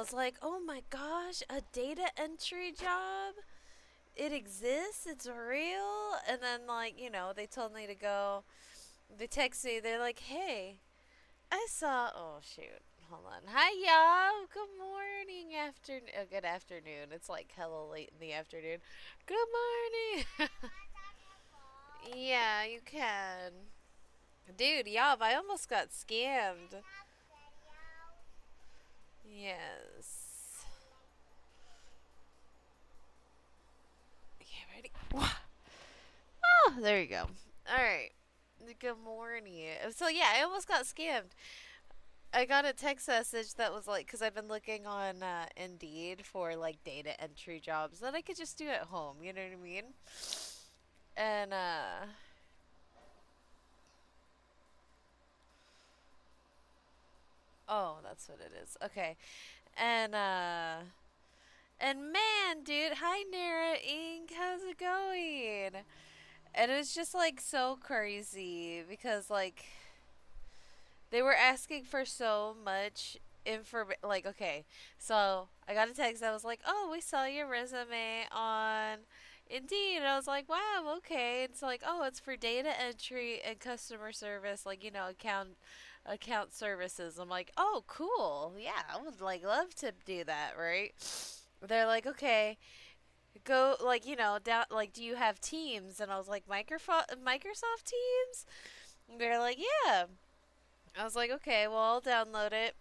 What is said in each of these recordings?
was like, oh my gosh, a data entry job? It exists? It's real? And then, like, they told me to go. They text me, they're like, hey, I saw. Oh, shoot. Hold on. Hi, y'all. Good morning, afternoon. Good afternoon. It's like hella late in the afternoon. Good morning. Yeah, you can. Dude, yup, I almost got scammed. Yes. Okay, ready? Oh, there you go. Alright. Good morning. So, yeah, I almost got scammed. I got a text message that was like, because I've been looking on Indeed for like data entry jobs that I could just do at home, you know what I mean? And, oh, that's what it is. Okay. And, and man, dude, hi Nara Inc. How's it going? And it was just like so crazy because like they were asking for so much information. Like, okay, so I got a text that was like, "Oh, we saw your resume on Indeed." And I was like, "Wow, okay." It's like, "Oh, it's for data entry and customer service, like account services." I'm like, "Oh, cool. Yeah, I would like love to do that, right?" They're like, "Okay, go like down like do you have Teams?" And I was like, Microsoft Teams?" And they're like, "Yeah." I was like, okay, well, I'll download it.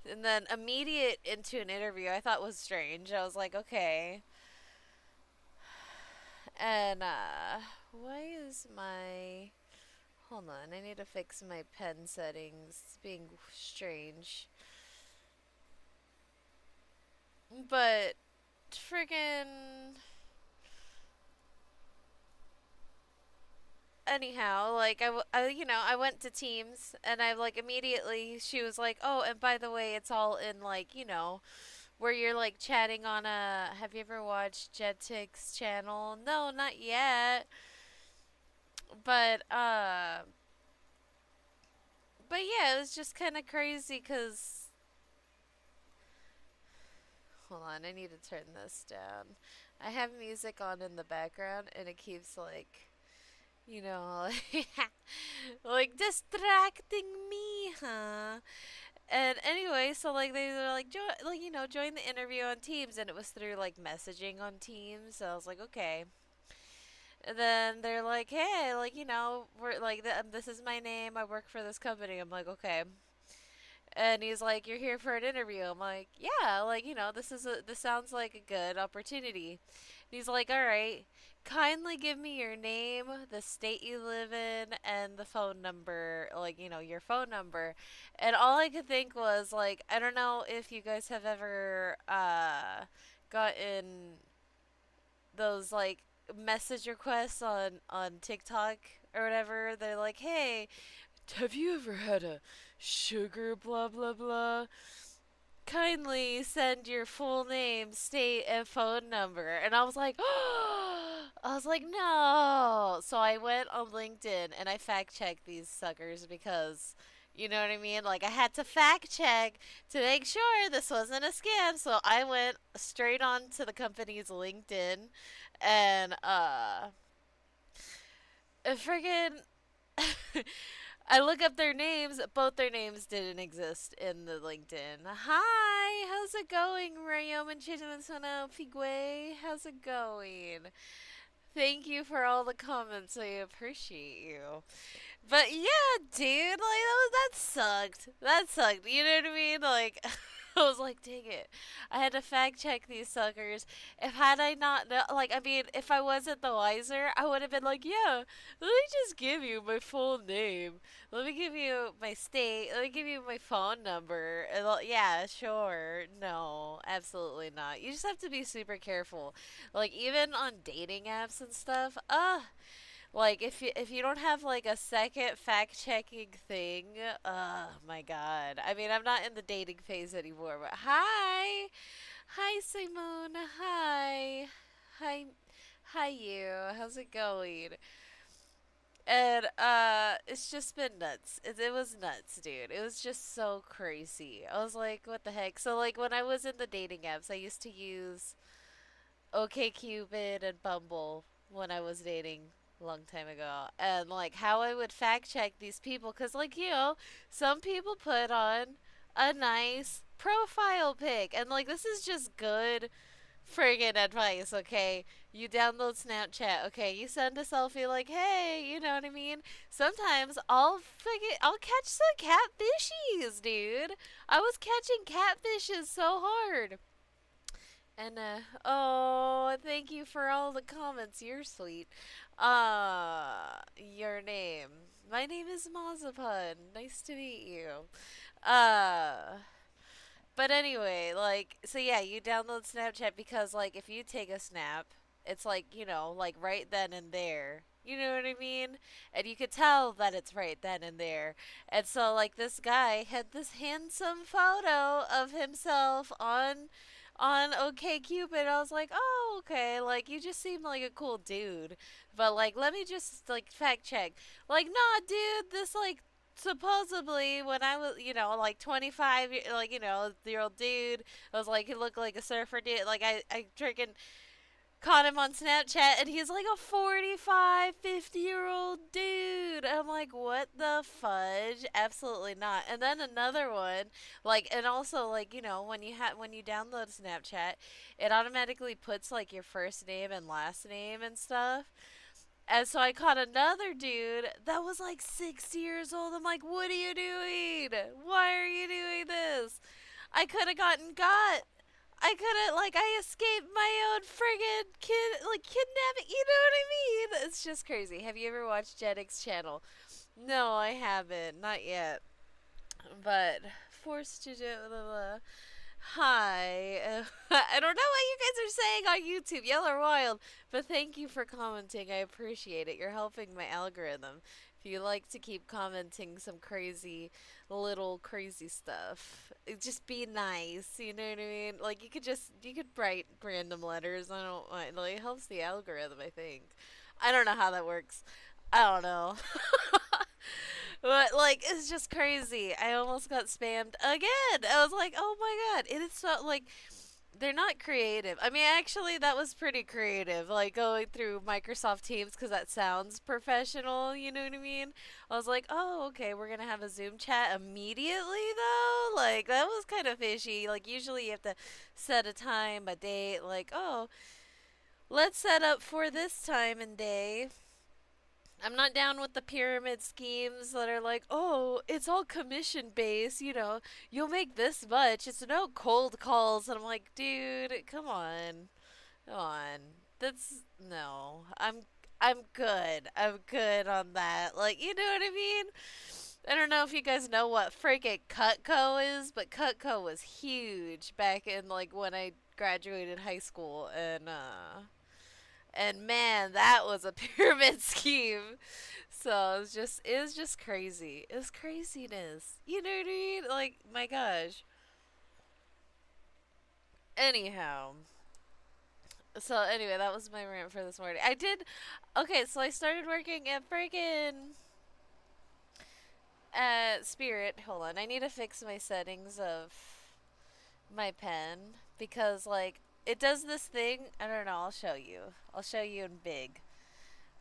And then immediate into an interview I thought was strange. I was like, okay. And why is my hold on, I need to fix my pen settings. It's being strange. But friggin' anyhow, like I went to Teams and I like immediately she was like, "Oh, and by the way, it's all in like, where you're like chatting on a have you ever watched Jetic's channel?" No, not yet. But yeah, it was just kind of crazy cuz hold on, I need to turn this down. I have music on in the background and it keeps like like distracting me, huh? And anyway, so like they were like join the interview on Teams, and it was through like messaging on Teams. So I was like, okay. And then they're like, hey, like we're like this is my name. I work for this company. I'm like, okay. And he's like, you're here for an interview. I'm like, yeah, like this sounds like a good opportunity. And he's like, all right, kindly give me your name, the state you live in, and the phone number, like your phone number. And all I could think was like, I don't know if you guys have ever gotten those like message requests on TikTok or whatever. They're like, hey, have you ever had a sugar blah blah blah? Kindly send your full name, state, and phone number. And I was like, I was like, no. So I went on LinkedIn and I fact checked these suckers because, you know what I mean? Like, I had to fact check to make sure this wasn't a scam. So I went straight on to the company's LinkedIn and, friggin' I look up their names. Both their names didn't exist in the LinkedIn. Hi, how's it going, Rayom and Chidamansona Figwe? How's it going? Thank you for all the comments. I appreciate you. But yeah, dude, like that sucked. That sucked. You know what I mean? Like, I was like, dang it. I had to fact check these suckers. If had I not like, I mean, if I wasn't the wiser, I would have been like, yeah, let me just give you my full name. Let me give you my state. Let me give you my phone number. And yeah, sure. No, absolutely not. You just have to be super careful. Like even on dating apps and stuff. Like if you don't have like a second fact checking thing, my god. I mean, I'm not in the dating phase anymore, but hi. Hi Simone. Hi. Hi. Hi you. How's it going? And it's just been nuts. It was nuts, dude. It was just so crazy. I was like, what the heck? So like when I was in the dating apps, I used to use OkCupid and Bumble when I was dating a long time ago. And like how I would fact check these people cuz like, some people put on a nice profile pic and like this is just good friggin' advice, okay? You download Snapchat, okay? You send a selfie like, hey, you know what I mean? Sometimes I'll catch some catfishies, dude. I was catching catfishes so hard. And oh, thank you for all the comments. You're sweet. Your name. My name is Mazapun. Nice to meet you. Uh but anyway, like, so yeah, you download Snapchat because, like, if you take a snap, it's like, like right then and there. You know what I mean? And you could tell that it's right then and there. And so, like, this guy had this handsome photo of himself on OkCupid. I was like, oh, okay, like, you just seem like a cool dude. But, like, let me just, like, fact check. Like, nah, dude, this, like, supposedly when I was, like 25, like, year old dude, I was like, he looked like a surfer dude. Like, I freaking caught him on Snapchat and he's like a 45, 50-year-old dude. I'm like, what the fudge? Absolutely not. And then another one, like, and also, like, when you download Snapchat, it automatically puts like your first name and last name and stuff. And so I caught another dude that was like 60 years old. I'm like, what are you doing? Why are you doing this? I could have gotten got. I could have, like, I escaped my own friggin' like, kidnapping. You know what I mean? It's just crazy. Have you ever watched Jetix channel? No, I haven't. Not yet. But forced to do. Hi. I don't know what you guys are saying on YouTube. Y'all are wild. But thank you for commenting. I appreciate it. You're helping my algorithm. If you like to keep commenting some crazy, little crazy stuff, just be nice. You know what I mean? Like you could write random letters. I don't mind. Like, it helps the algorithm, I think. I don't know how that works. I don't know. But like it's just crazy. I almost got spammed again. I was like, "Oh my god." It is so like they're not creative. I mean, actually that was pretty creative. Like going through Microsoft Teams cuz that sounds professional, you know what I mean? I was like, "Oh, okay, we're going to have a Zoom chat immediately though." Like that was kind of fishy. Like usually you have to set a time, a date, like, "Oh, let's set up for this time and day." I'm not down with the pyramid schemes that are like, oh, it's all commission based, you'll make this much. It's no cold calls. And I'm like, dude, come on. Come on. That's no. I'm good. I'm good on that. Like, you know what I mean? I don't know if you guys know what freaking Cutco is, but Cutco was huge back in like when I graduated high school and man, that was a pyramid scheme. So it was just crazy. It was craziness. You know what I mean? Like, my gosh. Anyhow, so anyway, that was my rant for this morning. Okay, so I started working at friggin' at Spirit. Hold on, I need to fix my settings of my pen because like it does this thing. I don't know. I'll show you. I'll show you in big.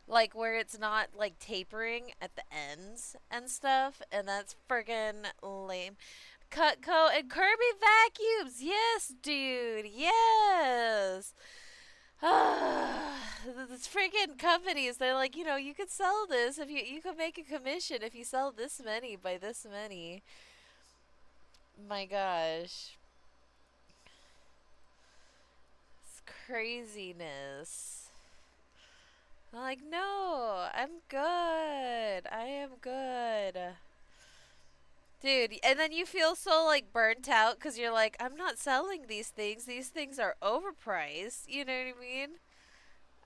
Like where it's not like tapering at the ends and stuff, and that's friggin' lame. Cutco and Kirby vacuums, yes, dude, yes. This freaking companies, they're like, you could sell this if you could make a commission if you sell this many by this many. My gosh, it's craziness. I'm like, no, I'm good. I am good. Dude, and then you feel so like burnt out because you're like, I'm not selling these things. These things are overpriced. You know what I mean?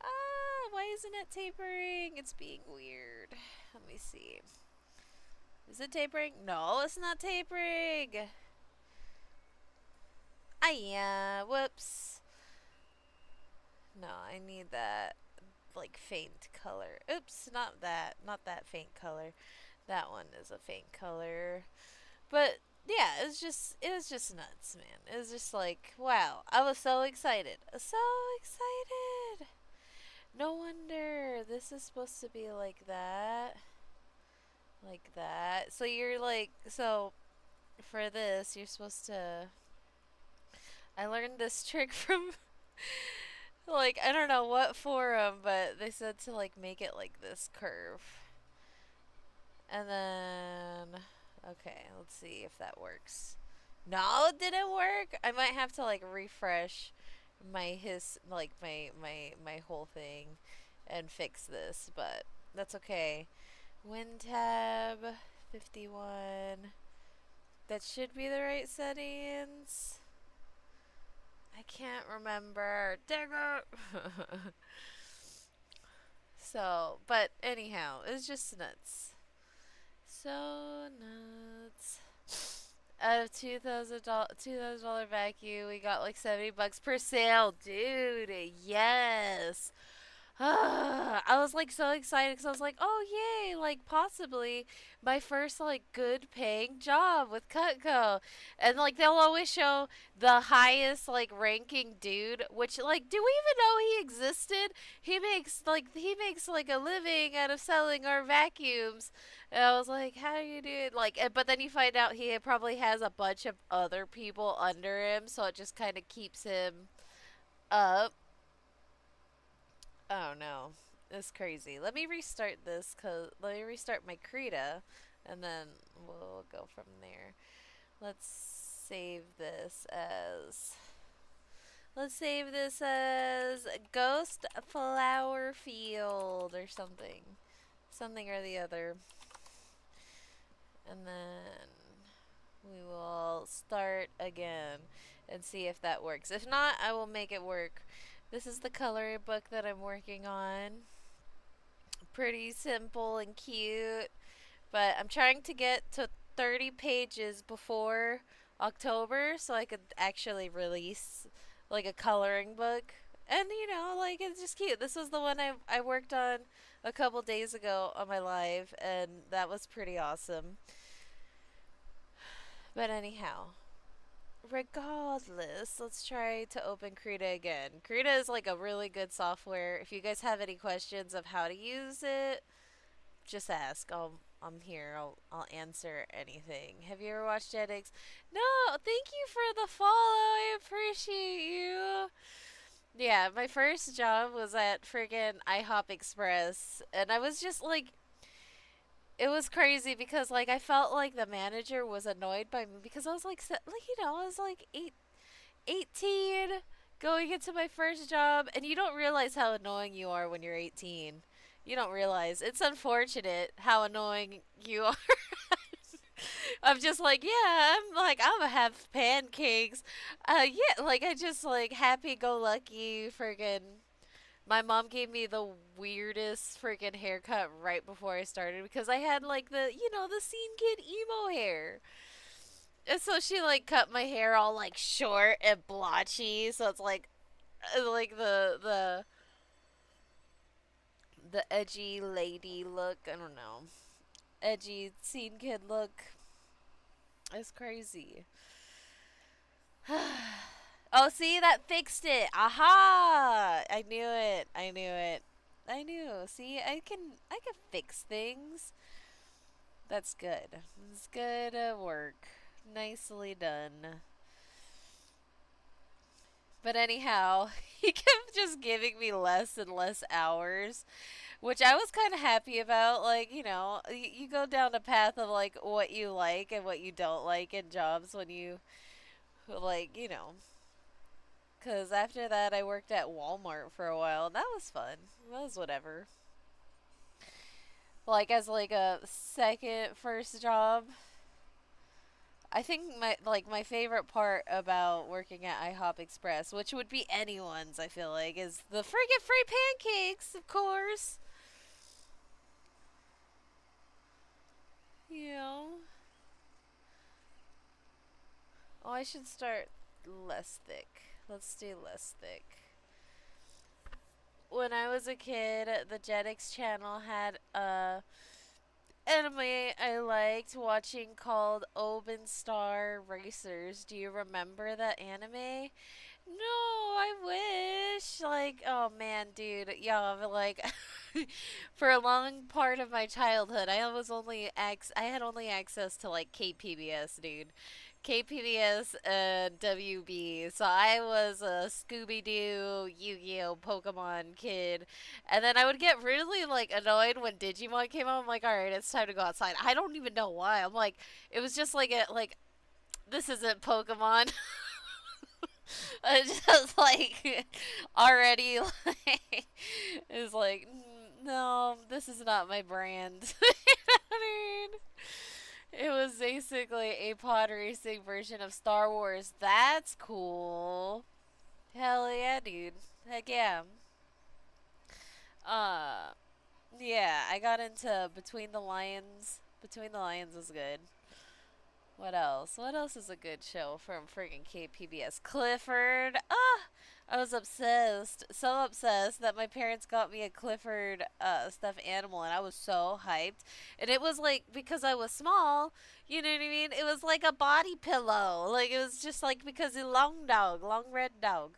Ah, why isn't it tapering? It's being weird. Let me see. Is it tapering? No, it's not tapering. Ah, yeah. Whoops. No, I need that. like faint color. Oops, not that. Not that faint color. That one is a faint color. But yeah, it was just nuts, man. It was just like, wow. I was so excited. So excited. No wonder this is supposed to be like that. Like that. So you're like, so for this, you're supposed to. I learned this trick from, like, I don't know what forum, but they said to, like, make it like this curve. And then. Okay, let's see if that works. No, it didn't work. I might have to, like, refresh my whole thing and fix this, but that's okay. Win tab 51. That should be the right settings. I can't remember. Dang it. So, but anyhow, it's just nuts. So nuts. Out of $2,000 vacuum, we got like $70 per sale, dude. Yes. I was like so excited because I was like, oh yay, like possibly my first like good paying job with Cutco. And like they'll always show the highest like ranking dude, which like do we even know he existed? He makes like a living out of selling our vacuums. And I was like, how do you do it? Like, but then you find out he probably has a bunch of other people under him, so it just kind of keeps him up. Oh no. It's crazy. Let me restart my krita and then we'll go from there. Let's save this as Ghost Flower Field or something. Something or the other. And then we will start again and see if that works. If not, I will make it work. This is the coloring book that I'm working on. Pretty simple and cute, but I'm trying to get to 30 pages before October so I could actually release like a coloring book. And like it's just cute. This was the one I worked on a couple days ago on my live, and that was pretty awesome. But anyhow, regardless, let's try to open Krita again. Krita is like a really good software. If you guys have any questions of how to use it, just ask. I'm here. I'll answer anything. Have you ever watched Jetix? No, thank you for the follow. I appreciate you. Yeah, my first job was at friggin' IHOP Express, and I was just like, it was crazy because like I felt like the manager was annoyed by me because I was like, I was like 18 going into my first job, and you don't realize how annoying you are when you're 18. You don't realize. It's unfortunate how annoying you are. I'm just like, yeah, I'm gonna have pancakes. Yeah, like I just like happy go lucky friggin' my mom gave me the weirdest freaking haircut right before I started because I had like the scene kid emo hair. And so she like cut my hair all like short and blotchy, so it's like the edgy lady look. I don't know. Edgy scene kid look. It's crazy. Oh, see, that fixed it. Aha! I knew it. I knew it. I knew. See, I can fix things. That's good. It's good work. Nicely done. But anyhow, he kept just giving me less and less hours, which I was kind of happy about. Like, you go down a path of like what you like and what you don't like in jobs when you like, because after that, I worked at Walmart for a while. And that was fun. That was whatever. Like as like a second first job. I think my favorite part about working at IHOP Express, which would be anyone's, I feel like, is the freaking free pancakes, of course. You know. Oh, I should start less thick. Let's do less thick. when I was a kid, the Jetix channel had a anime I liked watching called Open Star Racers. Do you remember that anime? No, I wish. Like, oh man, dude, yeah, but like, for a long part of my childhood, I had only access to like KPBS, dude. KPBS and WB. So I was a Scooby Doo, Yu Gi Oh, Pokemon kid, and then I would get really like annoyed when Digimon came out. I'm like, all right, it's time to go outside. I don't even know why. I'm like, it was just like this isn't Pokemon. It's just like already like is like no, this is not my brand. I mean, it was basically a pod racing version of Star Wars. That's cool. Hell yeah, dude. Heck yeah. Uh, yeah. I got into Between the Lions. Between the Lions was good. What else? What else is a good show from friggin' KPBS? Clifford. Ah, I was obsessed, so obsessed that my parents got me a Clifford stuffed animal, and I was so hyped. And it was like because I was small, you know what I mean? It was like a body pillow. Like it was just like because he long dog, long red dog.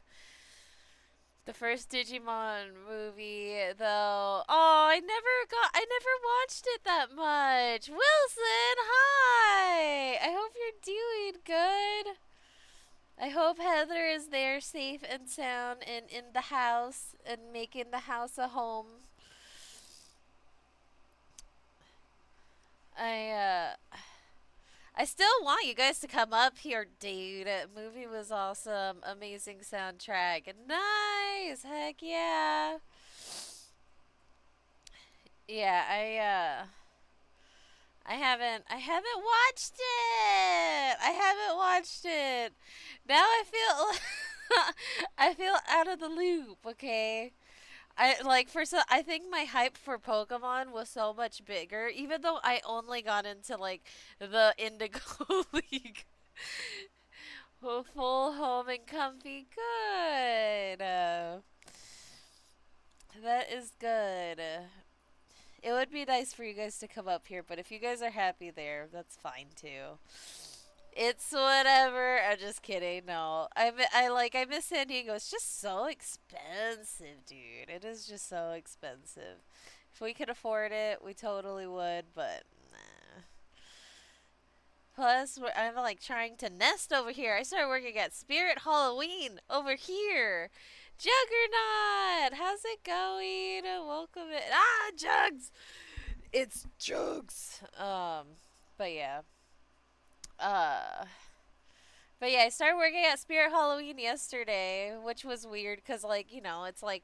The first Digimon movie, though. Oh, I never watched it that much. Wilson, hi! I hope you're doing good. I hope Heather is there safe and sound and in the house and making the house a home. I, I still want you guys to come up here, dude. Movie was awesome. Amazing soundtrack. Nice! Heck yeah! Yeah, I haven't watched it. I haven't watched it. Now I feel I feel out of the loop, okay? I like for so I think my hype for Pokemon was so much bigger even though I only got into like the Indigo League. Full home and comfy good. That is good. It would be nice for you guys to come up here, but if you guys are happy there, that's fine too. It's whatever. I'm just kidding. No, I miss San Diego. It's just so expensive, dude. It is just so expensive. If we could afford it, we totally would, but nah. Plus, I'm like trying to nest over here. I started working at Spirit Halloween over here. Juggernaut, how's it going? Welcome in. Ah, Jugs. It's Jugs. But yeah. Uh, but yeah, I started working at Spirit Halloween yesterday, which was weird because, like, it's like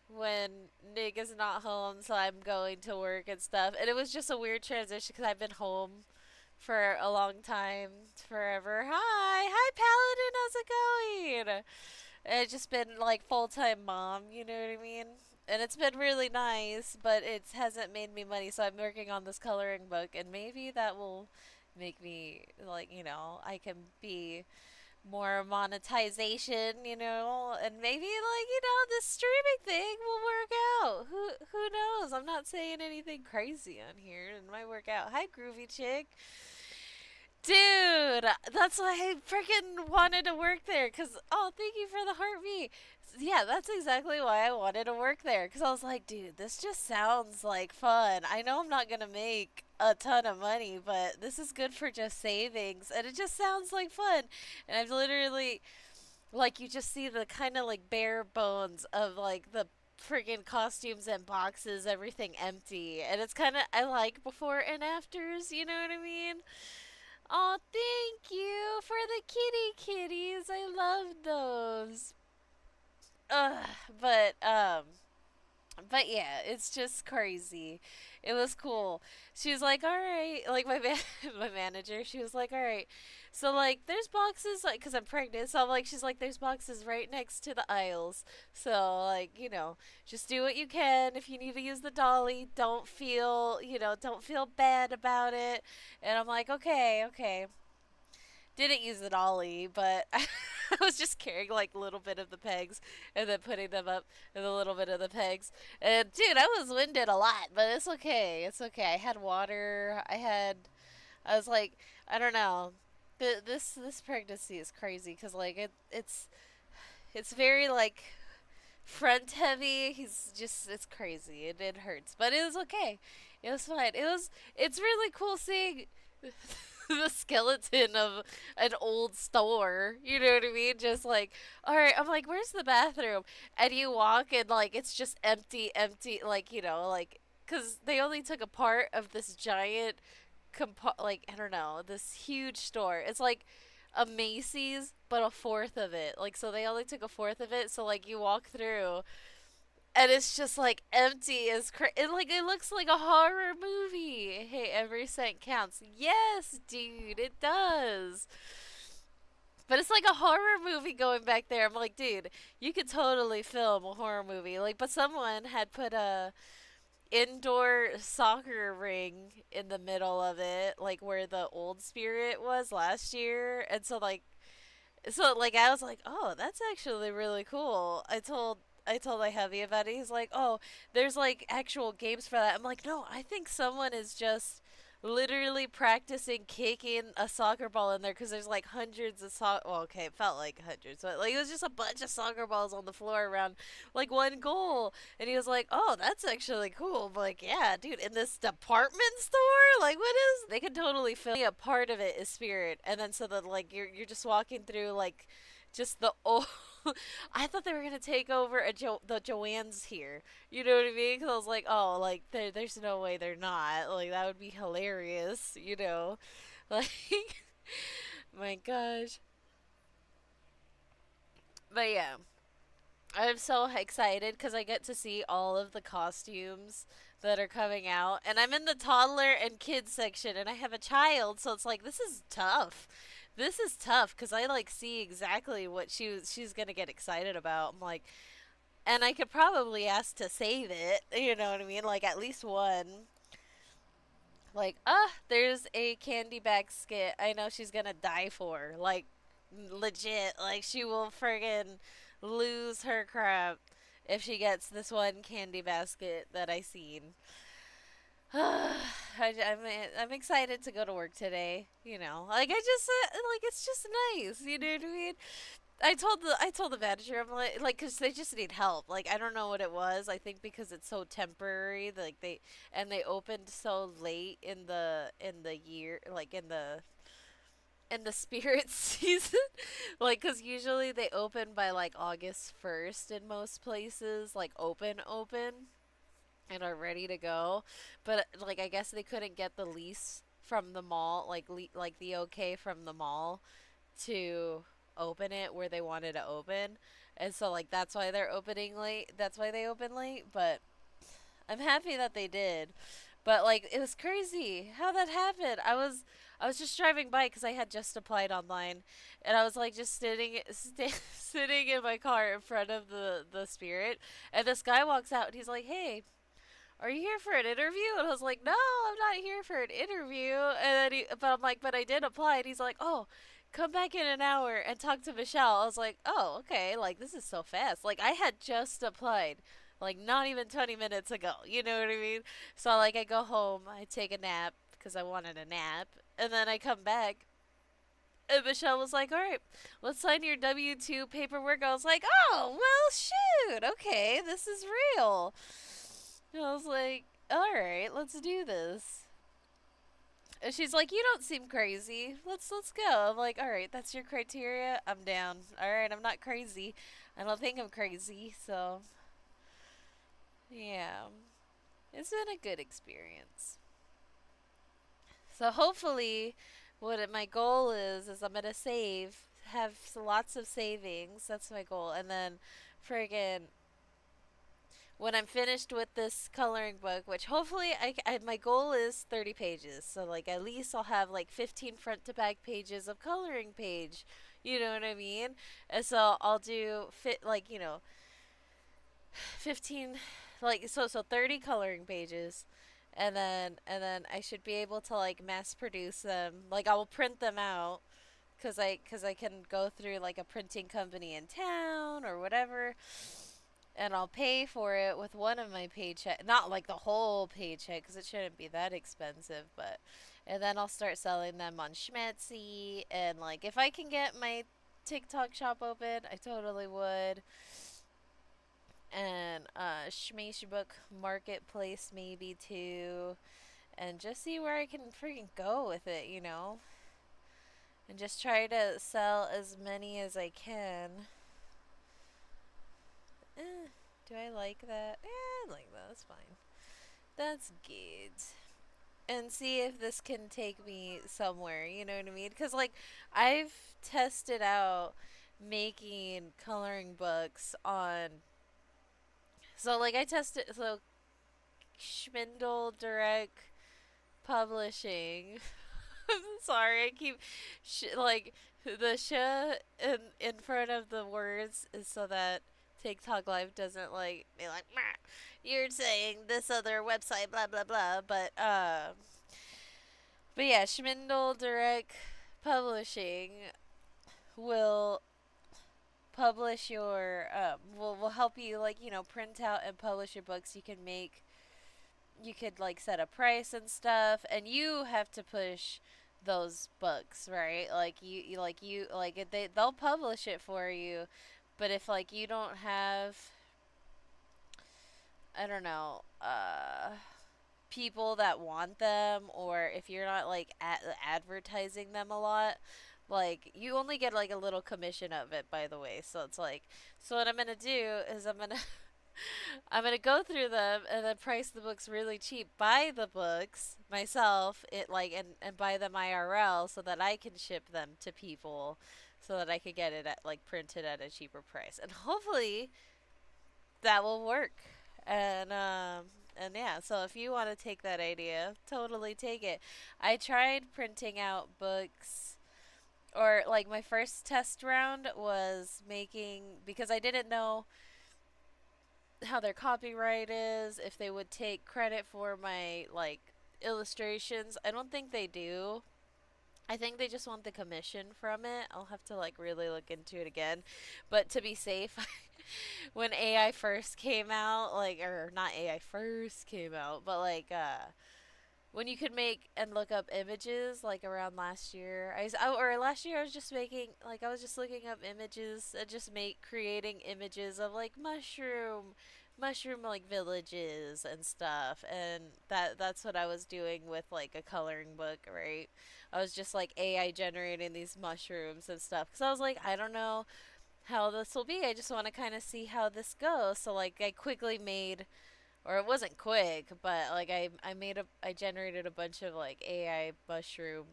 when Nick is not home, so I'm going to work and stuff. And it was just a weird transition because I've been home for a long time, forever. Hi, hi, Paladin, how's it going? And it's just been like full time mom, you know what I mean? And it's been really nice, but it hasn't made me money, so I'm working on this coloring book, and maybe that will make me like I can be more monetization, and maybe like this streaming thing will work out. Who knows? I'm not saying anything crazy on here. It might work out. Hi, Groovy Chick. Dude, that's why I freaking wanted to work there. Cause thank you for the heartbeat. Yeah, that's exactly why I wanted to work there. Cause I was like, dude, this just sounds like fun. I know I'm not gonna make a ton of money, but this is good for just savings, and it just sounds like fun. And I've literally, like, you just see the kind of like bare bones of like the freaking costumes and boxes, everything empty, and it's kind of I like before and afters. You know what I mean? Oh, thank you for the kitties. I love those. Ugh, but but yeah, it's just crazy. It was cool. She was like, "All right," like my manager. She was like, "All right." So like, there's boxes like, cause I'm pregnant. So I'm like, she's like, "There's boxes right next to the aisles. So like, just do what you can. If you need to use the dolly, don't feel bad about it." And I'm like, "Okay, okay." Didn't use the dolly, but I was just carrying like a little bit of the pegs and then putting them up in a little bit of the pegs. And dude, I was winded a lot, but it's okay. It's okay. I had water. I was like, I don't know. This pregnancy is crazy because like it's very like front heavy. He's just it's crazy. It hurts, but it was okay. It was fine. It's really cool seeing the skeleton of an old store. You know what I mean? Just like, all right, I'm like, where's the bathroom? And you walk and like it's just empty, empty. Like like because they only took a part of this giant like I don't know, this huge store. It's like a Macy's, but a fourth of it. Like so, they only took a fourth of it. So like you walk through, and it's just like empty as it like it looks like a horror movie. Hey, every cent counts. Yes, dude, it does. But it's like a horror movie going back there. I'm like, dude, you could totally film a horror movie. Like, but someone had put a indoor soccer ring in the middle of it, like where the old spirit was last year. And so I was like, "Oh, that's actually really cool." I told my hubby about it. He's like, "Oh, there's like actual games for that." I'm like, "No, I think someone is just literally practicing kicking a soccer ball in there because there's like hundreds of well, okay, it felt like hundreds, but like it was just a bunch of soccer balls on the floor around like one goal." And he was like, "Oh, that's actually cool." I'm like, "Yeah, dude, in this department store, like what is?" They could totally film. A part of it is spirit, and then so that like you're just walking through like just the old. I thought they were gonna take over the Joanne's here. You know what I mean? Because I was like, oh, like there's no way they're not. Like that would be hilarious. You know, like my gosh. But yeah, I'm so excited because I get to see all of the costumes that are coming out, and I'm in the toddler and kids section, and I have a child, so it's like this is tough. This is tough because I like see exactly what she's gonna get excited about. I'm like, and I could probably ask to save it. You know what I mean? Like at least one. Like, there's a candy bag skit. I know she's gonna die for. Like, legit. Like she will friggin' lose her crap if she gets this one candy basket that I seen. I'm excited to go to work today. You know, like I just like it's just nice. You know what I mean? I told the manager I'm like because they just need help. Like I don't know what it was. I think because it's so temporary. Like they opened so late in the year, like in the spirit season. Like because usually they open by like August 1st in most places. Like open and are ready to go. But like I guess they couldn't get the lease from the mall, like like the okay from the mall to open it where they wanted to open. And so like that's why they're opening late. That's why they open late, but I'm happy that they did. But like it was crazy how that happened. I was just driving by cuz I had just applied online and I was like just sitting in my car in front of the spirit and this guy walks out and he's like, "Hey, are you here for an interview?" And I was like, "No, I'm not here for an interview." But I'm like, "But I did apply." And he's like, "Oh, come back in an hour and talk to Michelle." I was like, "Oh, okay. Like, this is so fast." Like, I had just applied, like, not even 20 minutes ago. You know what I mean? So, like, I go home, I take a nap because I wanted a nap. And then I come back. And Michelle was like, "All right, let's sign your W 2 paperwork." I was like, "Oh, well, shoot. Okay, this is real." And I was like, "All right, let's do this." And she's like, "You don't seem crazy. Let's go." I'm like, "All right, that's your criteria. I'm down. All right, I'm not crazy. I don't think I'm crazy." So, yeah. It's been a good experience. So, hopefully what my goal is I'm going to have lots of savings. That's my goal. And then friggin' when I'm finished with this coloring book, which hopefully my goal is 30 pages. So like at least I'll have like 15 front to back pages of coloring page. You know what I mean? And so I'll do 15 so 30 coloring pages and then I should be able to like mass produce them. Like I will print them out cuz I can go through like a printing company in town or whatever, and I'll pay for it with one of my paycheck, not like the whole paycheck cuz it shouldn't be that expensive, but and then I'll start selling them on Schmetsy, and like if I can get my TikTok shop open, I totally would. And Book Marketplace maybe too, and just see where I can freaking go with it, and just try to sell as many as I can. Do I like that? I like that. That's fine. That's good. And see if this can take me somewhere, you know what I mean? Because, like, I've tested out making coloring books on. So, like, I tested. So, Schmindel Direct Publishing. I'm sorry, I keep like the sh in front of the words is so that TikTok Live doesn't like be like you're saying this other website blah blah blah. But yeah, Schmindel Direct Publishing will publish your will help you like print out and publish your books. You could like set a price and stuff, and you have to push those books, right? Like they'll publish it for you, but if like you don't have, I don't know, people that want them, or if you're not like advertising them a lot, like you only get like a little commission of it, by the way. So it's like, so what I'm gonna do is I'm gonna go through them and then price the books really cheap. Buy the books myself, and buy them IRL so that I can ship them to people, so that I could get it at like printed at a cheaper price, and hopefully that will work. And yeah, so if you want to take that idea, totally take it. I tried printing out books, or like my first test round was making, because I didn't know how their copyright is, if they would take credit for my like illustrations. I don't think they do. I think they just want the commission from it. I'll have to like really look into it again. But to be safe, when AI first came out, like, or not AI first came out, but like when you could make and look up images, like around last year, or last year I was just making, like, I was just looking up images and just creating images of like mushroom like villages and stuff, and that's what I was doing with like a coloring book, right? I was just like AI generating these mushrooms and stuff because I was like, I don't know how this will be. I just want to kind of see how this goes. So like I quickly made, or it wasn't quick, but like I generated a bunch of like AI mushroom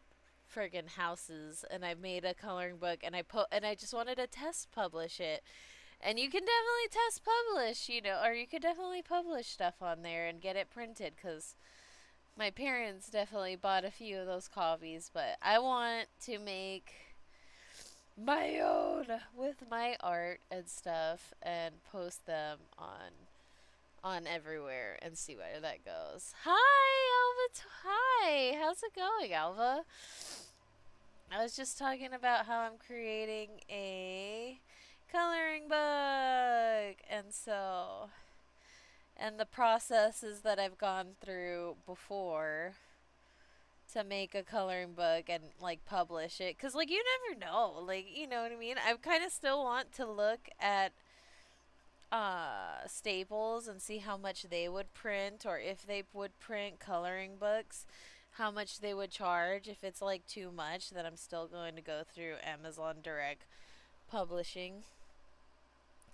friggin' houses, and I made a coloring book, and I just wanted to test publish it. And you can definitely test publish, or you could definitely publish stuff on there and get it printed, cuz my parents definitely bought a few of those copies, but I want to make my own with my art and stuff and post them on everywhere and see where that goes. Hi, Alva. Hi. How's it going, Alva? I was just talking about how I'm creating a coloring book, and the processes that I've gone through before to make a coloring book and like publish it, cuz like you never know, like, you know what I mean? I kind of still want to look at Staples and see how much they would print, or if they would print coloring books, how much they would charge. If it's like too much, then I'm still going to go through Amazon Direct Publishing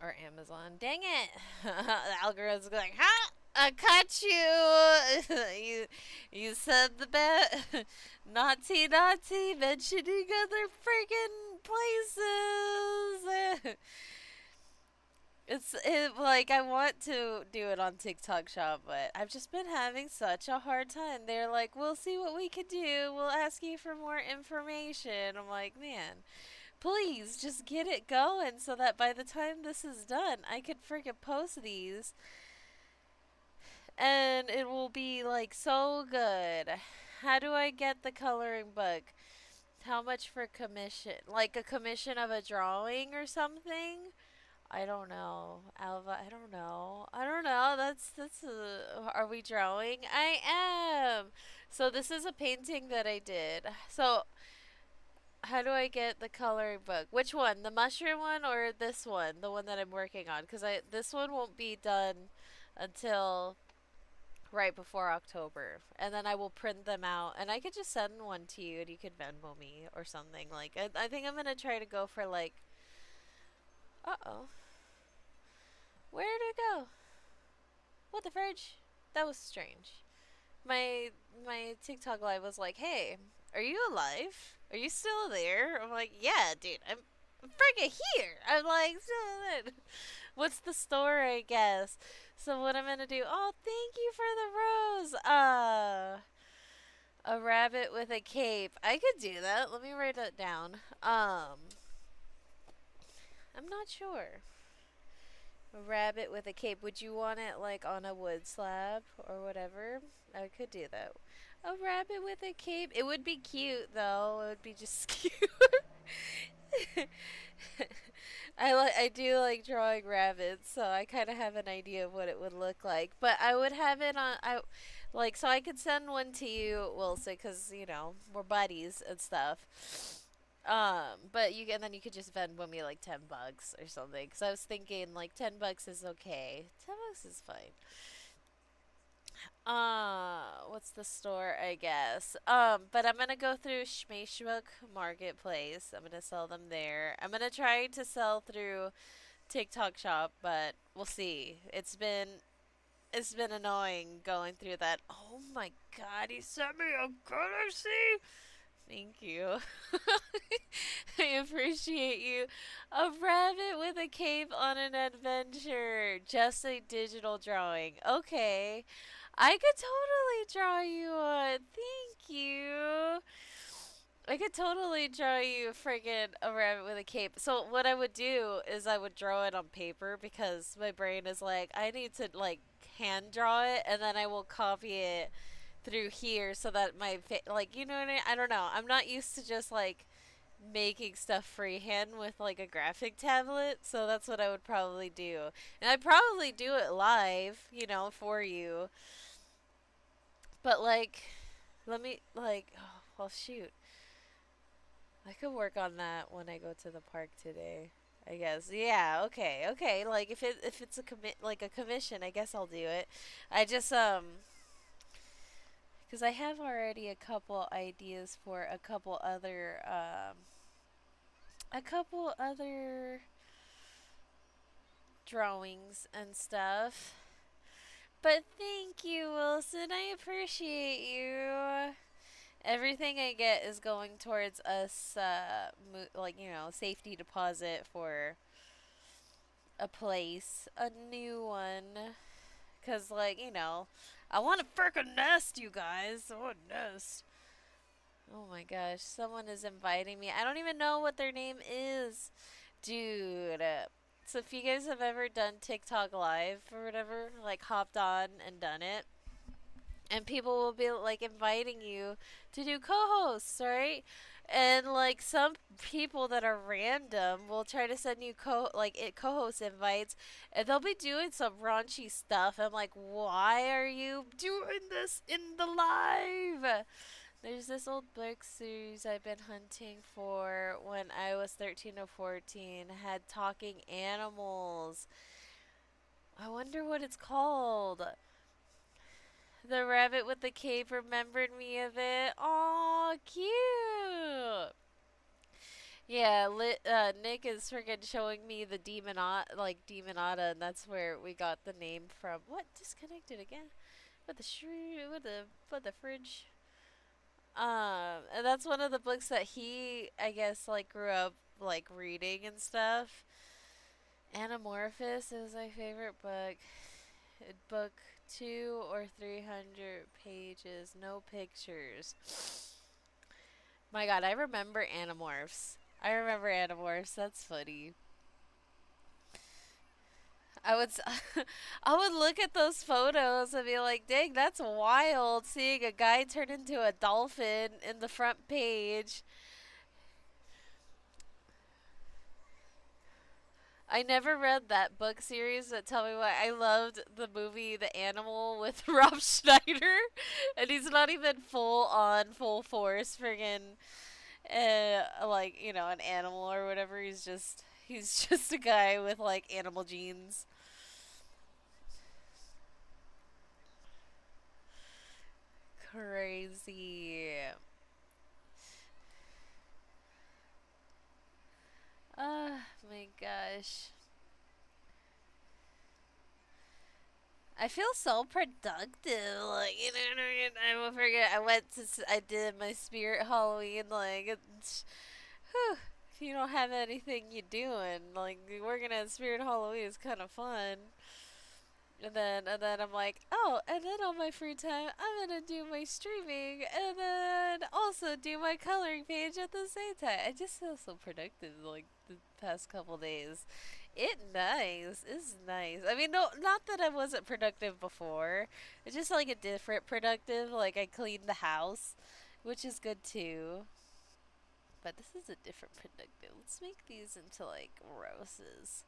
or Amazon. Dang it! The algorithm's going, huh? I caught you. You said the bet. Naughty, naughty, mentioning other freaking places. Like I want to do it on TikTok Shop, but I've just been having such a hard time. They're like, "We'll see what we can do. We'll ask you for more information." I'm like, "Man, please just get it going so that by the time this is done, I could freaking post these and it will be like so good." How do I get the coloring book? How much for commission? Like a commission of a drawing or something? I don't know. Alva, I don't know. I don't know. Are we drawing? I am. So this is a painting that I did. So how do I get the coloring book? Which one? The mushroom one or this one? The one that I'm working on? Because I this one won't be done until right before October, and then I will print them out, and I could just send one to you, and you could Venmo me or something. Like I think I'm gonna try to go for like. Uh oh, where did it go? What the fridge? That was strange. My my TikTok live was like, "Hey, are you alive? Are you still there?" I'm like, "Yeah, dude, I'm freaking here." I'm like, "Still there." What's the store, I guess? So what I'm gonna do? Oh, thank you for the rose. A rabbit with a cape. I could do that. Let me write it down. I'm not sure. A rabbit with a cape. Would you want it like on a wood slab or whatever? I could do that. A rabbit with a cape. It would be cute though. It would be just cute. I do like drawing rabbits, so I kind of have an idea of what it would look like. But I would have it on I like so I could send one to you, Wilson, because we're buddies and stuff. But you and then you could just Venmo me like $10 or something. Because I was thinking like $10 is okay. $10 is fine. What's the store? I guess. But I'm gonna go through Shmeshbook Marketplace. I'm gonna sell them there. I'm gonna try to sell through TikTok Shop, but we'll see. It's been annoying going through that. Oh my God, he sent me a currency. Thank you. I appreciate you. A rabbit with a cape on an adventure. Just a digital drawing. Okay. I could totally draw you one. Thank you. I could totally draw you friggin' a rabbit with a cape. So what I would do is I would draw it on paper because my brain is like, I need to like hand draw it and then I will copy it through here so that like you know what I don't know. I'm not used to just like making stuff freehand with like a graphic tablet, so that's what I would probably do. And I'd probably do it live, for you. But like let me like oh, well shoot. I could work on that when I go to the park today. I guess. Yeah, okay. Okay. Like if it's a commission, I guess I'll do it. I just because I have already a couple ideas for a couple other drawings and stuff. But thank you, Wilson. I appreciate you. Everything I get is going towards us, safety deposit for a place, a new one. Cause I want a frickin' nest, you guys. I want a nest. Oh my gosh, someone is inviting me. I don't even know what their name is. Dude. So if you guys have ever done TikTok live or whatever, like hopped on and done it, and people will be like inviting you to do co-hosts, right? And like some people that are random will try to send you co-host invites, and they'll be doing some raunchy stuff. I'm like, why are you doing this in the live? There's this old book series I've been hunting for when I was 13 or 14. Had talking animals. I wonder what it's called. The rabbit with the cape remembered me of it. Aw, cute. Yeah, Nick is freaking showing me the Demonata, and that's where we got the name from. What? Disconnected again? With the fridge. And that's one of the books that he, I guess, like grew up like reading and stuff. Anamorphous is my favorite book. Book 2 or 300 pages, no pictures. My God, I remember Animorphs. I remember Animorphs. That's funny. I would, I would look at those photos and be like, "Dang, that's wild!" Seeing a guy turn into a dolphin in the front page. I never read that book series, but tell me what. I loved the movie The Animal with Rob Schneider, and he's not even full on full force friggin' like, an animal or whatever. He's just a guy with like animal genes. Crazy. Oh my gosh. I feel so productive. Like, I forget. I did my spirit Halloween. Like, whew, if you don't have anything you doing, like, working at Spirit Halloween is kind of fun. And then I'm like, oh, and then on my free time, I'm gonna do my streaming, and then also do my coloring page at the same time. I just feel so productive, like the past couple days. It's nice. I mean, no, not that I wasn't productive before. It's just like a different productive. Like I cleaned the house, which is good too. But this is a different productive. Let's make these into like roses.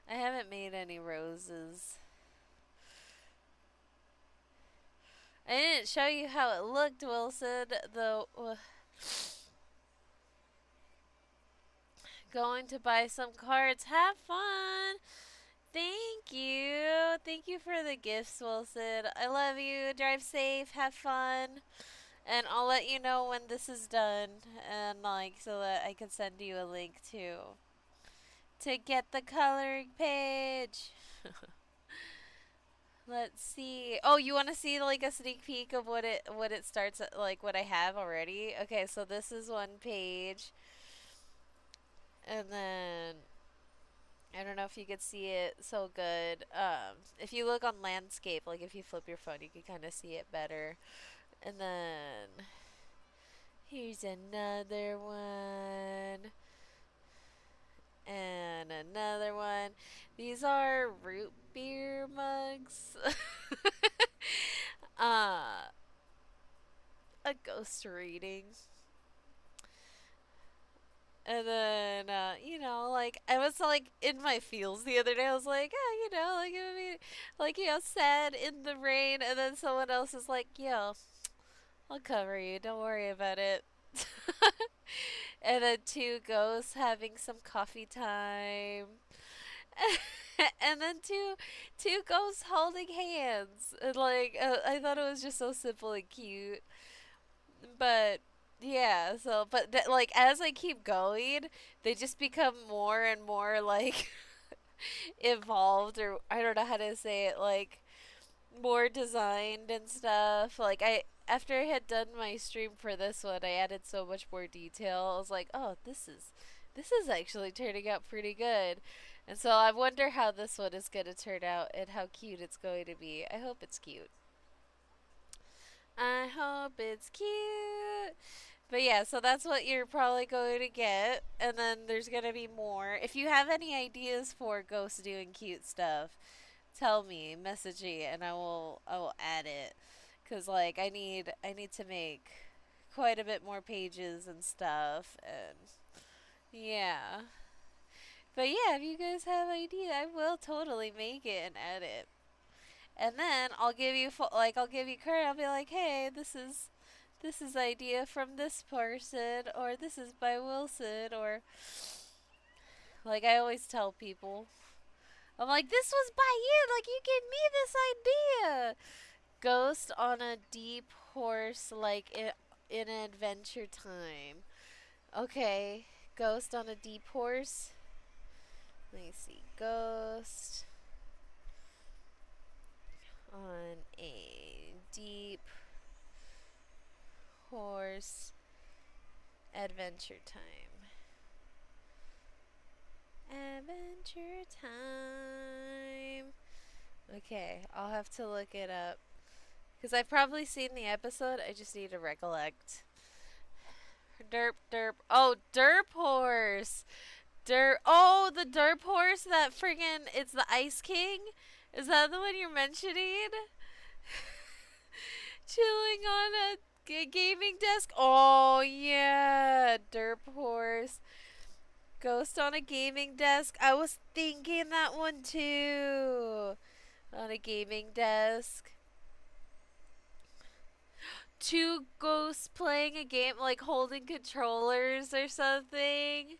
I haven't made any roses. I didn't show you how it looked, Wilson. Though going to buy some cards. Have fun. Thank you. Thank you for the gifts, Wilson. I love you. Drive safe. Have fun. And I'll let you know when this is done, and like so that I can send you a link to get the coloring page. Let's see. Oh, you want to see like a sneak peek of what it starts at, like what I have already? Okay, so this is one page, and then I don't know if you could see it so good. If you look on landscape, like if you flip your phone, you can kind of see it better. And then here's another one. And another one. These are root beer mugs. uh, a ghost reading. And then, like, I was, like, in my feels the other day. I was like, like, it would be, like, sad in the rain. And then someone else is like, yo, I'll cover you. Don't worry about it. And then two ghosts having some coffee time. And then two ghosts holding hands. And, like, I thought it was just so simple and cute. But yeah, like as I keep going, they just become more and more like evolved, or I don't know how to say it, like more designed and stuff. Like I after I had done my stream for this one, I added so much more detail. I was like, "Oh, this is actually turning out pretty good." And so I wonder how this one is going to turn out and how cute it's going to be. I hope it's cute. I hope it's cute. But yeah, so that's what you're probably going to get. And then there's going to be more. If you have any ideas for ghosts doing cute stuff, tell me, message me, and I will add it. Cuz like I need to make quite a bit more pages and stuff, and yeah. But yeah, if you guys have idea, I will totally make it and add it. And then I'll give you credit. I'll be like, "Hey, this is idea from this person, or this is by Wilson," or like I always tell people, I'm like, "This was by you. Like you gave me this idea." Ghost on a deep horse, like in Adventure Time. Okay, ghost on a deep horse. Let me see, ghost on a deep horse. Adventure Time. Adventure Time. Okay, I'll have to look it up. Because I've probably seen the episode, I just need to recollect. Derp, derp. Oh, Derp Horse! Derp. Oh, the Derp Horse that friggin' it's the Ice King? Is that the one you're mentioning? Chilling on a gaming desk? Oh, yeah! Derp Horse. Ghost on a gaming desk. I was thinking that one too. On a gaming desk. Two ghosts playing a game, like holding controllers or something.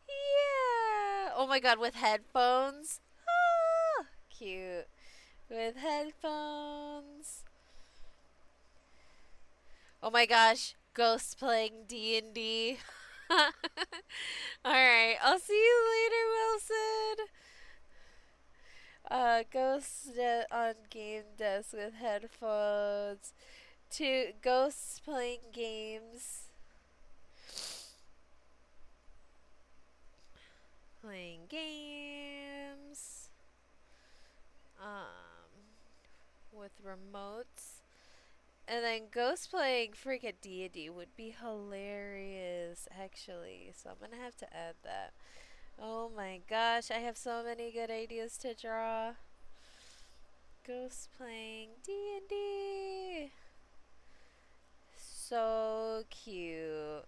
Yeah. Oh my god, with headphones. Ah, cute. With headphones. Oh my gosh, ghosts playing D&D. All right, I'll see you later, Wilson. On game desk with headphones. Two ghosts playing games. Playing games. With remotes. And then ghosts playing freaking D&D would be hilarious, actually. So I'm gonna have to add that. Oh my gosh, I have so many good ideas to draw. Ghosts playing D&D. So cute.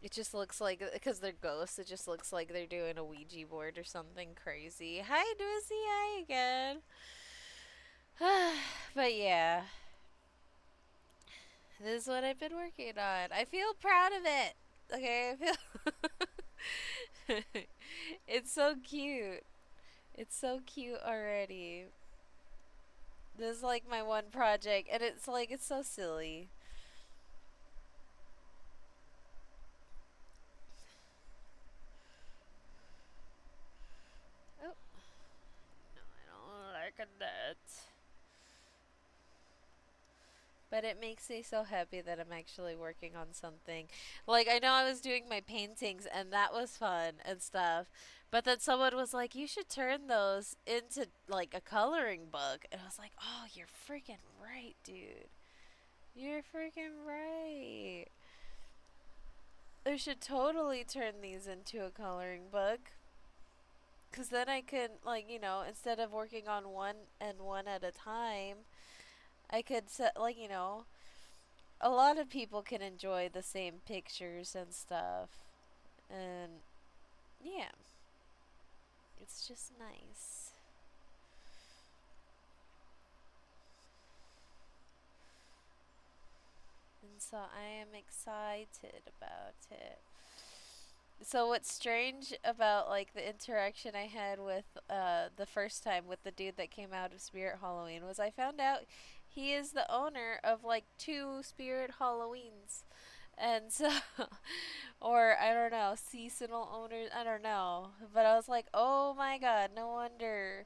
It just looks like, because they're ghosts, it just looks like they're doing a Ouija board or something crazy. Hi, Drizzy. Hi again. But yeah, this is what I've been working on. I feel proud of it. Okay, I feel. It's so cute. It's so cute already. This is like my one project, and it's like, it's so silly. Oh, no, I don't like that. But it makes me so happy that I'm actually working on something. Like, I know I was doing my paintings, and that was fun and stuff. But then someone was like, you should turn those into, like, a coloring book. And I was like, oh, you're freaking right, dude. You're freaking right. I should totally turn these into a coloring book. Because then I could, like, instead of working on one and one at a time, I could set, like, a lot of people can enjoy the same pictures and stuff. And yeah, it's just nice. And so I am excited about it. So what's strange about like the interaction I had with the first time with the dude that came out of Spirit Halloween was I found out he is the owner of like two Spirit Halloweens. And so, or I don't know, seasonal owners, I don't know. But I was like, oh my god, no wonder.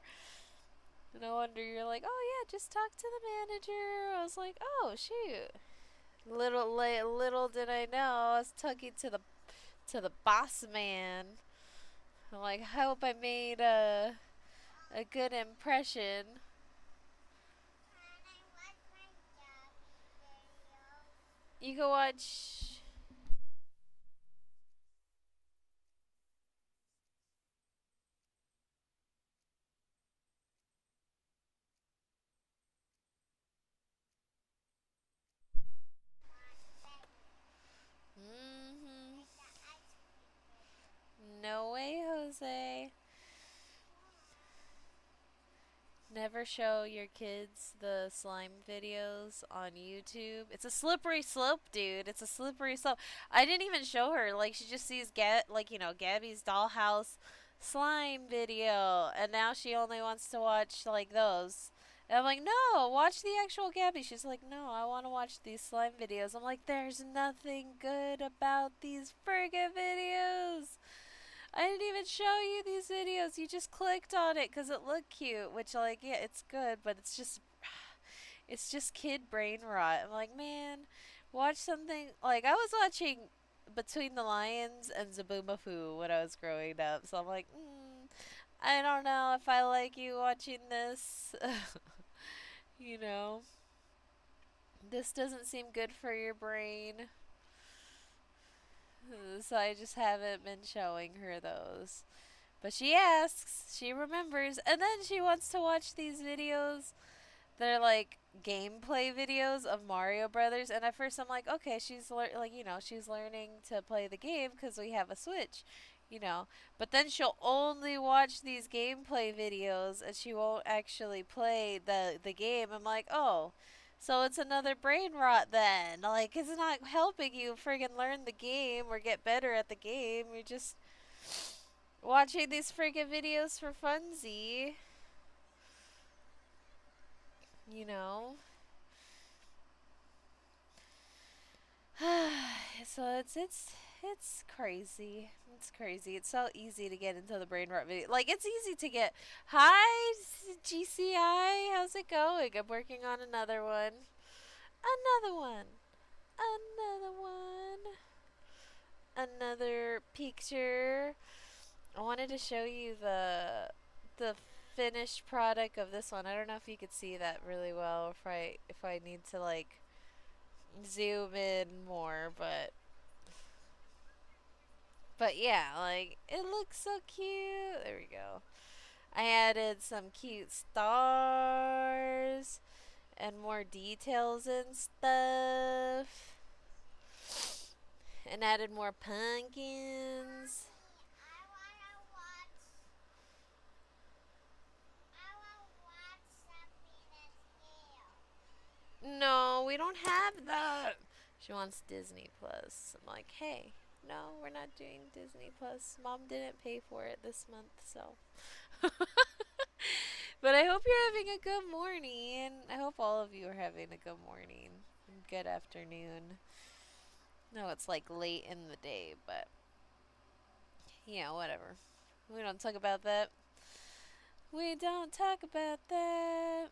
No wonder you're like, oh yeah, just talk to the manager. I was like, oh shoot. Little did I know, I was talking to the boss man. I'm like, I hope I made a good impression. You can watch. Mm-hmm. No way, Jose. Never show your kids the slime videos on YouTube. It's a slippery slope, dude. It's a slippery slope. I didn't even show her. Like she just sees Gabby's dollhouse slime video, and now she only wants to watch like those. And I'm like, no, watch the actual Gabby. She's like, no, I want to watch these slime videos. I'm like, there's nothing good about these friggin' videos. I didn't even show you these videos. You just clicked on it because it looked cute, which, like, yeah, it's good, but it's just kid brain rot. I'm like, man, watch something. Like, I was watching Between the Lions and Zaboomafoo when I was growing up, so I'm like, I don't know if I like you watching this. you know, this doesn't seem good for your brain. So I just haven't been showing her those. But she asks, she remembers, and then she wants to watch these videos that are like gameplay videos of Mario Brothers. And at first I'm like, okay, she's learning to play the game because we have a Switch, you know. But then she'll only watch these gameplay videos and she won't actually play the game. I'm like, oh, so it's another brain rot then. Like, it's not helping you friggin' learn the game or get better at the game. You're just watching these friggin' videos for funsy, you know? So it's crazy. It's crazy. It's so easy to get into the brain rot video. Like it's easy to get. Hi, GCI. How's it going? I'm working on another one. Another one. Another one. Another picture. I wanted to show you the finished product of this one. I don't know if you could see that really well, or if I need to like zoom in more, but yeah, like it looks so cute. There we go. I added some cute stars and more details and stuff, and added more pumpkins. No, we don't have that. She wants Disney Plus. I'm like, hey, no, we're not doing Disney Plus. Mom didn't pay for it this month, so. But I hope you're having a good morning. I hope all of you are having a good morning and good afternoon. No, it's like late in the day, but yeah, whatever. We don't talk about that. We don't talk about that.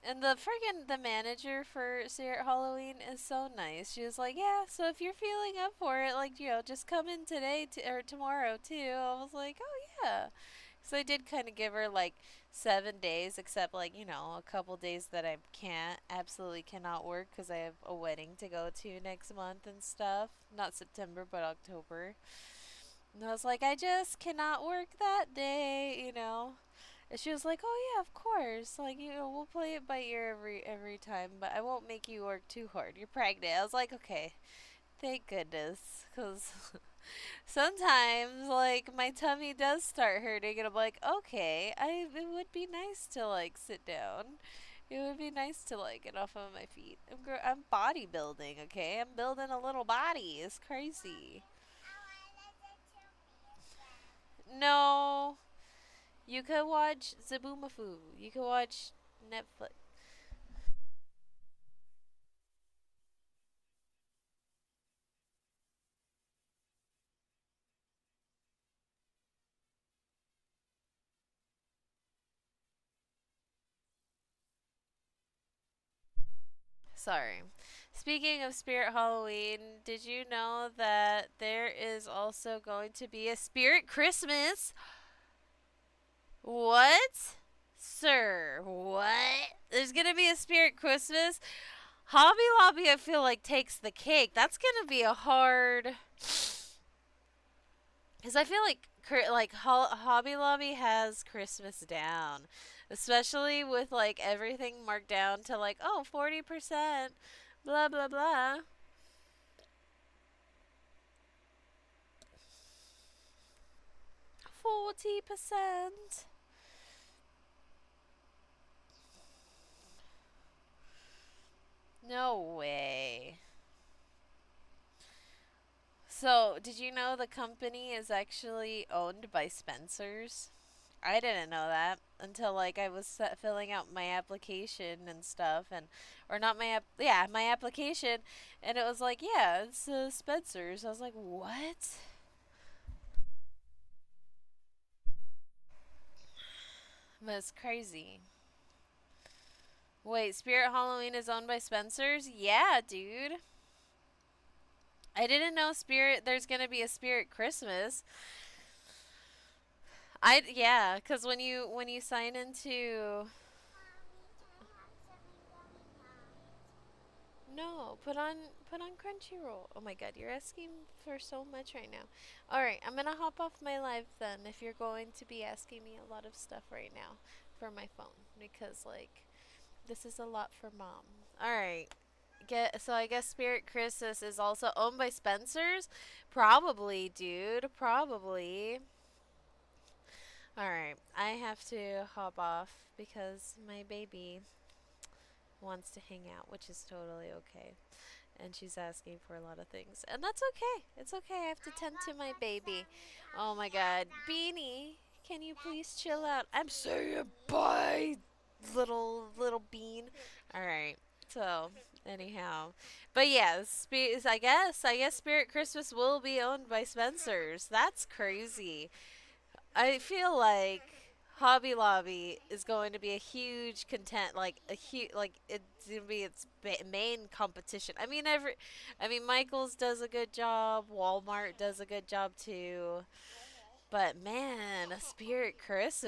And the manager for Spirit Halloween is so nice. She was like, "Yeah, so if you're feeling up for it, like just come in today or tomorrow too." I was like, "Oh yeah," so I did kind of give her like 7 days, except like a couple days that I absolutely cannot work because I have a wedding to go to next month and stuff. Not September, but October. And I was like, I just cannot work that day. And she was like, "Oh yeah, of course. Like we'll play it by ear every time, but I won't make you work too hard. You're pregnant." I was like, "Okay, thank goodness, because sometimes like my tummy does start hurting, and I'm like, okay, it would be nice to like sit down. It would be nice to like get off of my feet. I'm bodybuilding, okay? I'm building a little body. It's crazy. No, you could watch Zaboomafoo. You could watch Netflix. Sorry. Speaking of Spirit Halloween, did you know that there is also going to be a Spirit Christmas? What? Sir, what? There's going to be a Spirit Christmas? Hobby Lobby, I feel like, takes the cake. That's going to be a hard. Because I feel like Hobby Lobby has Christmas down, especially with like everything marked down to like 40%, blah blah blah. 40%. No way. So, did you know the company is actually owned by Spencer's? I didn't know that until like I was filling out my application and stuff, and or not my application, and it was like, yeah, it's Spencer's. I was like, what? But it's crazy. Wait, Spirit Halloween is owned by Spencer's? Yeah, dude. I didn't know there's gonna be a Spirit Christmas. Yeah, cause when you sign into. No, put on Crunchyroll. Oh my god, you're asking for so much right now. All right, I'm gonna hop off my live then. If you're going to be asking me a lot of stuff right now for my phone, because like this is a lot for mom. All right, I guess Spirit Christmas is also owned by Spencer's. Probably, dude. Probably. All right, I have to hop off because my baby wants to hang out, which is totally okay. And she's asking for a lot of things, and that's okay. It's okay. I have to tend to my baby. Oh my God, Beanie, can you please chill out? I'm saying bye, little bean. All right. So anyhow, but yeah, I guess Spirit Christmas will be owned by Spencer's. That's crazy. I feel like Hobby Lobby is going to be a huge content, like a huge, like it's gonna be its main competition. I mean, Michaels does a good job. Walmart does a good job too. But man, a Spirit Christmas.